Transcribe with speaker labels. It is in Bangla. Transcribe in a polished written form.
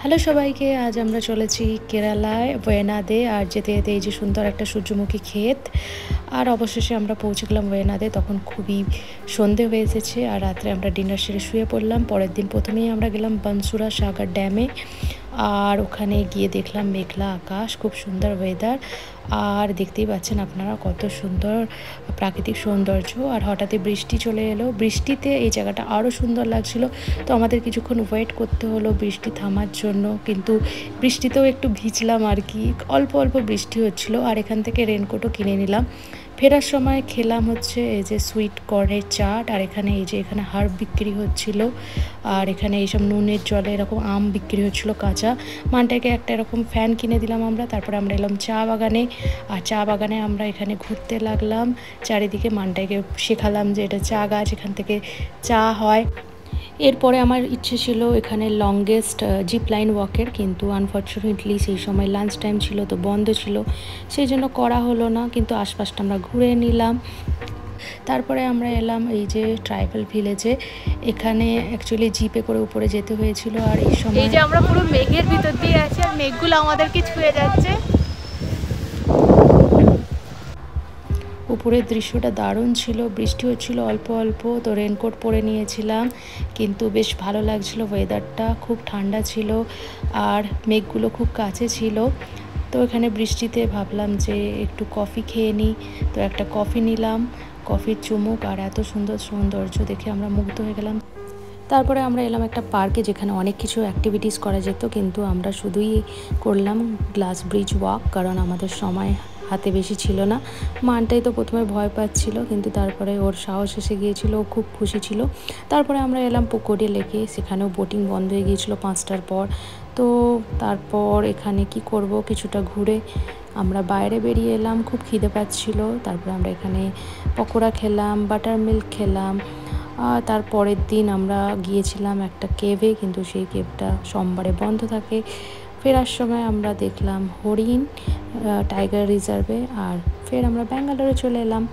Speaker 1: হ্যালো সবাইকে, আজ আমরা চলেছি কেরালায় ওয়েনাদে। আর যেতে যেতে এই যে সুন্দর একটা সূর্যমুখী ক্ষেত, আর অবশেষে আমরা পৌঁছে গেলাম ওয়েনাদে। তখন খুবই সন্ধে হয়ে এসেছে আর রাত্রে আমরা ডিনার সেরে শুয়ে পড়লাম। পরের দিন প্রথমেই আমরা গেলাম বানসুরা সাগর ড্যামে, আর ওখানে গিয়ে দেখলাম মেঘলা আকাশ, খুব সুন্দর ওয়েদার। আর দেখতেই পাচ্ছেন আপনারা কত সুন্দর প্রাকৃতিক সৌন্দর্য। আর হঠাৎই বৃষ্টি চলে এলো, বৃষ্টিতে এই জায়গাটা আরও সুন্দর লাগছিল। তো আমাদের কিছুক্ষণ ওয়েট করতে হলো বৃষ্টি থামার জন্য, কিন্তু বৃষ্টিতেও একটু ভিজলাম আর কি, অল্প অল্প বৃষ্টি হচ্ছিল। আর এখান থেকে রেনকোটও কিনে নিলাম। ফেরার সময় খেলাম হচ্ছে এই যে সুইট কর্নের চাট, আর এখানে এই যে এখানে হার্ব বিক্রি হচ্ছিল, আর এখানে এইসব নুনের জলে এরকম আম বিক্রি হচ্ছিল কাঁচা। মানটাকে একটা এরকম ফ্যান কিনে দিলাম আমরা। তারপরে আমরা এলাম চা বাগানে, আর চা বাগানে আমরা এখানে ঘুরতে লাগলাম চারিদিকে। মানটাকে শেখালাম যে এটা চা গাছ, এখান থেকে চা হয়। এরপরে আমার ইচ্ছে ছিল এখানে লংগেস্ট জিপ লাইন ওয়াকের, কিন্তু আনফর্চুনেটলি সেই সময় লাঞ্চ টাইম ছিল, তো বন্ধ ছিল, সেই জন্য করা হলো না। কিন্তু আশপাশটা আমরা ঘুরে নিলাম। তারপরে আমরা এলাম এই যে ট্রাইবাল ভিলেজে। এখানে অ্যাকচুয়ালি জিপে করে উপরে যেতে হয়েছিল। আর এই সময়
Speaker 2: এই যে আমরা পুরো মেঘের ভিতর দিয়ে আছি, আর মেঘগুলো আমাদেরকে ছুঁয়ে যাচ্ছে।
Speaker 1: উপরের দৃশ্যটা দারুণ ছিল, বৃষ্টি হচ্ছিল অল্প অল্প, তো রেনকোট পরে নিয়েছিলাম, কিন্তু বেশ ভালো লাগছিল। ওয়েদারটা খুব ঠান্ডা ছিল আর মেঘগুলো খুব কাছে ছিল। তো এখানে বৃষ্টিতে ভাবলাম যে একটু কফি খেয়ে নিই, তো একটা কফি নিলাম। কফির চুমুক আর এত সুন্দর সৌন্দর্য দেখে আমরা মুগ্ধ হয়ে গেলাম। তারপরে আমরা এলাম একটা পার্কে, যেখানে অনেক কিছু অ্যাক্টিভিটিস করা যেত, কিন্তু আমরা শুধুই করলাম গ্লাস ব্রিজ ওয়াক, কারণ আমাদের সময় হাতে বেশি ছিল না। মানটাই তো প্রথমে ভয় পাচ্ছিল, কিন্তু তারপরে ওর সাহস এসে গিয়েছিল, ও খুব খুশি ছিল। তারপরে আমরা এলাম পুকুরে লেকে, সেখানেও বোটিং বন্ধ হয়ে গিয়েছিল 5টার পর। তো তারপর এখানে কি করব, কিছুটা ঘুরে আমরা বাইরে বেরিয়ে এলাম, খুব খিদে পাচ্ছিল। তারপরে আমরা এখানে পকোড়া খেলাম, বাটার মিল্ক খেলাম। তারপরের দিন আমরা গিয়েছিলাম একটা কেভে, কিন্তু সেই কেভটা সোমবারে বন্ধ থাকে। ফেরার সময় আমরা দেখলাম হরিণ টাইগার রিজার্ভে, আর ফের আমরা ব্যাঙ্গালোরে চলে এলাম।